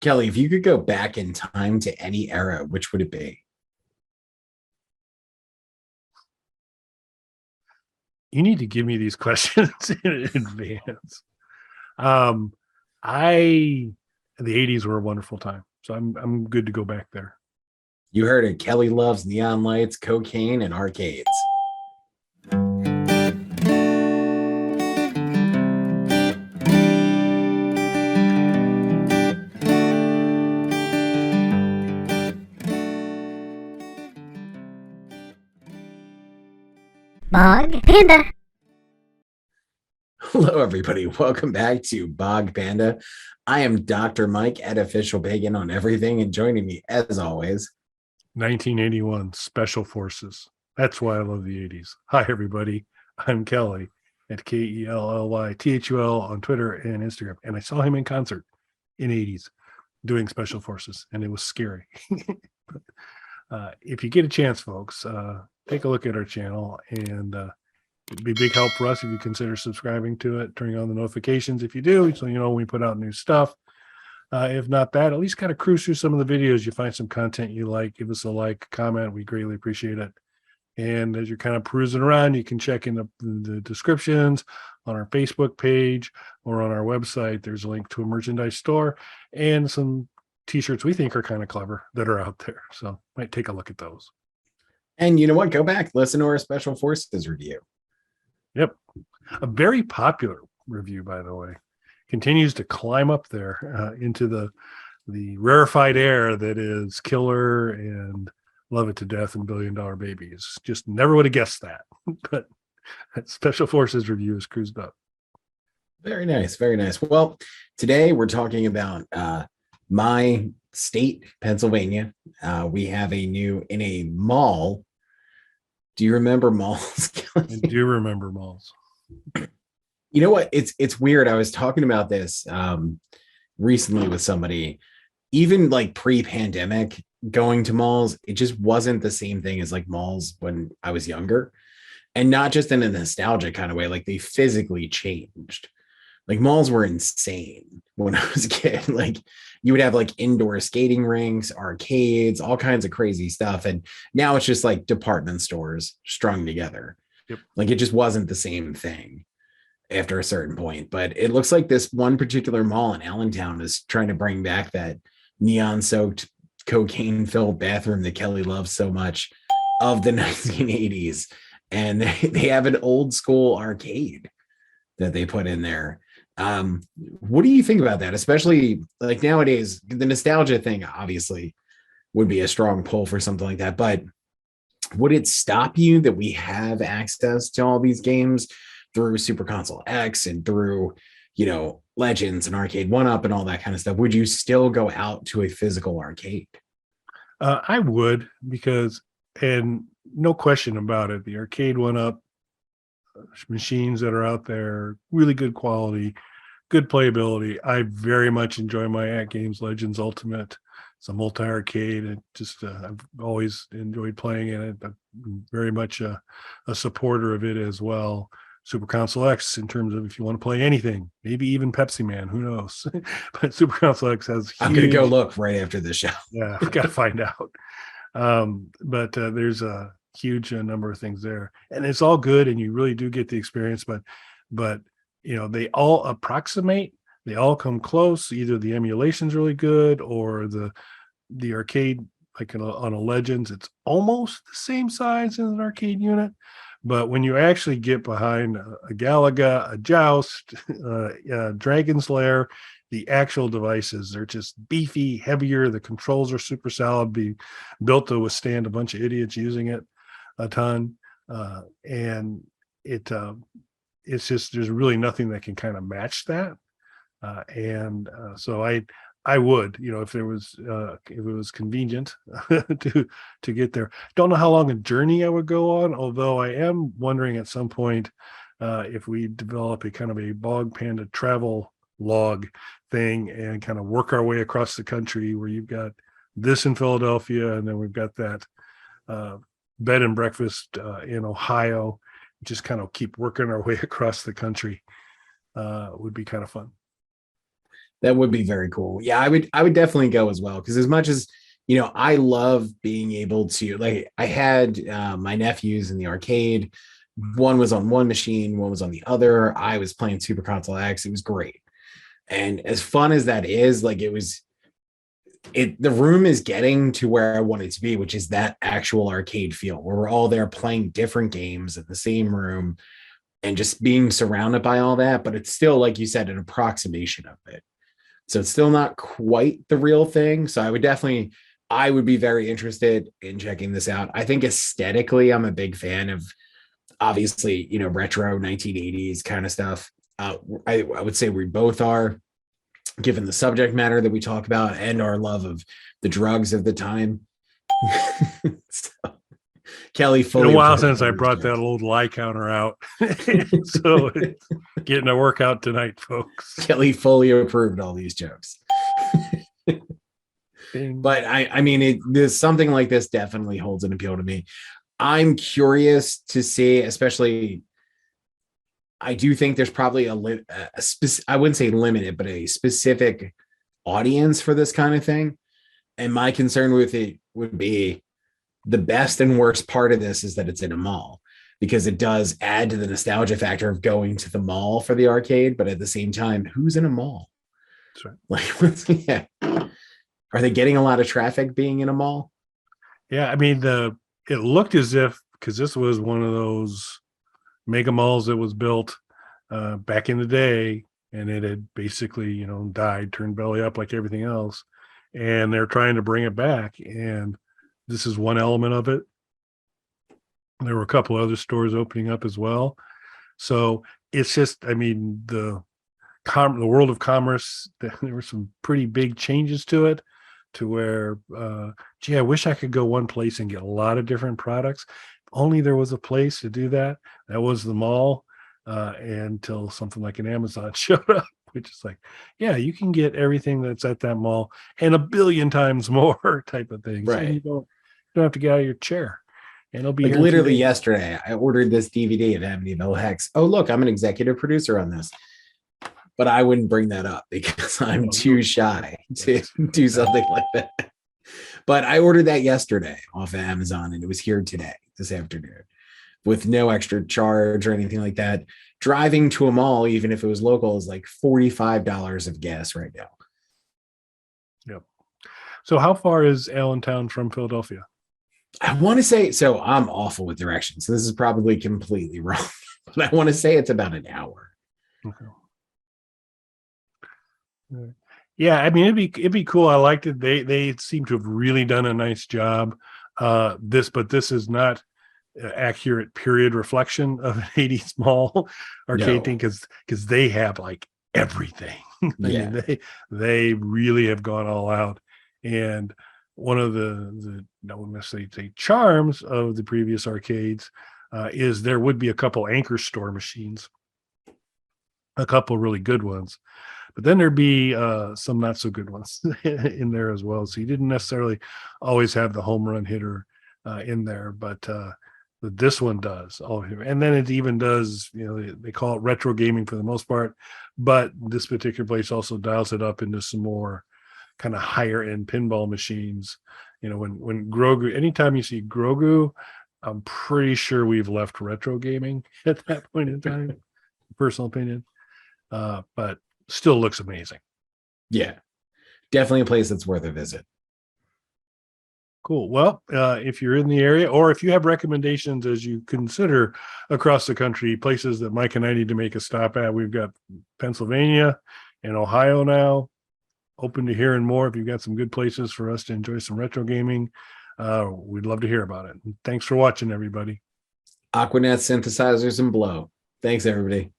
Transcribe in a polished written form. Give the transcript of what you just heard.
Kelly, if you could go back in time to any era, which would it be? You need to give me these questions in advance. Um, I the '80s were a wonderful time, so I'm good to go back there. You heard it. Kelly loves neon lights, cocaine, and arcades. Bog Panda. Hello, everybody. Welcome back to Bog Panda. I am Dr. Mike at Official Pagan on everything, and joining me, as always, 1981 Special Forces. That's why I love the '80s. Hi, everybody. I'm Kelly at KELLYTHUL on Twitter and Instagram, and I saw him in concert in '80s doing Special Forces, and it was scary. If you get a chance, folks, take a look at our channel, and it'd be a big help for us if you consider subscribing to it, turning on the notifications if you do, so you know when we put out new stuff. If not that, at least kind of cruise through some of the videos. You find some content you like, give us a like, comment. We greatly appreciate it. And as you're kind of perusing around, you can check in the descriptions on our Facebook page or on our website. There's a link to a merchandise store and some t-shirts we think are kind of clever that are out there. So might take a look at those. and you know what? Go back, listen to our Special Forces review. Yep. A very popular review, by the way. Continues to climb up there into the rarefied air that is Killer and Love It to Death and $1 Billion Babies. Just never would have guessed that. But that Special Forces review is cruised up. Very nice. Very nice. Well, today we're talking about my state, Pennsylvania. We have in a mall. Do you remember malls? I do remember malls. You know what? It's weird. I was talking about this recently with somebody. Even like pre-pandemic, going to malls, it just wasn't the same thing as like malls when I was younger, and not just in a nostalgia kind of way. Like they physically changed. Like malls were insane when I was a kid. Like you would have like indoor skating rinks, arcades, all kinds of crazy stuff, and now it's just like department stores strung together. Yep. Like it just wasn't the same thing after a certain point. But it looks like this one particular mall in Allentown is trying to bring back that neon soaked, cocaine filled bathroom that Kelly loves so much of the 1980s. And they have an old school arcade that they put in there. What do you think about that? Especially like nowadays, the nostalgia thing obviously would be a strong pull for something like that. But would it stop you that we have access to all these games through Super Console X and through, Legends and Arcade 1-Up and all that kind of stuff? Would you still go out to a physical arcade? I would, because, and no question about it, the Arcade 1-Up machines that are out there, really good quality, good playability. I very much enjoy my At Games Legends Ultimate. It's a multi-arcade, and just I've always enjoyed playing it. I'm very much a supporter of it as well. Super Console X, in terms of if you want to play anything, maybe even Pepsi Man, who knows? But Super Console X has huge, I'm gonna go look right after the show. Yeah, I've got to find out. But there's a huge number of things there, and it's all good, and you really do get the experience. But they all approximate. They all come close. Either the emulation's really good, or the arcade, like on a Legends, it's almost the same size as an arcade unit. But when you actually get behind a Galaga, a Joust, Dragon's Lair, the actual devices, they're just beefy, heavier. The controls are super solid, built to withstand a bunch of idiots using it a ton. And it's just, there's really nothing that can kind of match that. So I would, if it was convenient to get there. Don't know how long a journey I would go on, although I am wondering at some point if we develop a kind of a Bog Panda travel log thing and kind of work our way across the country, where you've got this in Philadelphia, and then we've got that bed and breakfast in Ohio. Just kind of keep working our way across the country. Would be kind of fun. That would be very cool. Yeah, I would definitely go as well, because as much as I love being able to, like, I had my nephews in the arcade. One was on one machine, one was on the other. I was playing Super Console X. It was great. And as fun as that is, like, the room is getting to where I want it to be, which is that actual arcade feel where we're all there playing different games in the same room and just being surrounded by all that. But it's still, like you said, an approximation of it. So it's still not quite the real thing. So I would be very interested in checking this out. I think aesthetically, I'm a big fan of, obviously, retro 1980s kind of stuff. I would say we both are, given the subject matter that we talk about and our love of the drugs of the time. So, Kelly Been a fully while approved since all I these brought that jokes. old lie counter out. So it's getting a workout tonight, folks. Kelly fully approved all these jokes. Ding. But I mean, there's something like this definitely holds an appeal to me. I'm curious to see, especially, I do think there's probably I wouldn't say limited, but a specific audience for this kind of thing. And my concern with it would be, the best and worst part of this is that it's in a mall, because it does add to the nostalgia factor of going to the mall for the arcade. But at the same time, who's in a mall? That's right. Like, yeah. Are they getting a lot of traffic being in a mall? Yeah, I mean, it looked as if, because this was one of those mega malls that was built back in the day, and it had basically, died, turned belly up like everything else, and they're trying to bring it back. And this is one element of it. There were a couple other stores opening up as well. So it's just, I mean, the world of commerce, there were some pretty big changes to it, to where, gee, I wish I could go one place and get a lot of different products. If only there was a place to do that. That was the mall, until something like an Amazon showed up, which is like, yeah, you can get everything that's at that mall and a billion times more type of things. And Right. you don't have to get out of your chair. And it'll be Like, here in 2 literally days. yesterday, I ordered this DVD of Amityville Hex. Oh, look, I'm an executive producer on this. But I wouldn't bring that up because I'm too shy to do something like that. But I ordered that yesterday off of Amazon, and it was here today, this afternoon, with no extra charge or anything like that. Driving to a mall, even if it was local, is like $45 of gas right now. Yep. So how far is Allentown from Philadelphia? I want to say, so I'm awful with directions, so this is probably completely wrong, but I want to say it's about an hour. Okay. Yeah, I mean, it'd be cool. I liked it. They seem to have really done a nice job. This is not accurate period reflection of an 80s mall arcade No. thing, because they have like everything. I Yeah. mean, they really have gone all out. And one of the I wouldn't necessarily say charms of the previous arcades is there would be a couple anchor store machines, a couple really good ones, but then there'd be some not so good ones in there as well. So you didn't necessarily always have the home run hitter in there, but this one does. And then it even does, they call it retro gaming for the most part, but this particular place also dials it up into some more kind of higher end pinball machines. When Grogu, anytime you see Grogu, I'm pretty sure we've left retro gaming at that point in time. Personal opinion, but still looks amazing. Yeah. Definitely a place that's worth a visit. Cool. Well, if you're in the area, or if you have recommendations as you consider across the country, places that Mike and I need to make a stop at, we've got Pennsylvania and Ohio now. Open to hearing more. If you've got some good places for us to enjoy some retro gaming, we'd love to hear about it. Thanks for watching, everybody. Aquanet synthesizers and blow. Thanks, everybody.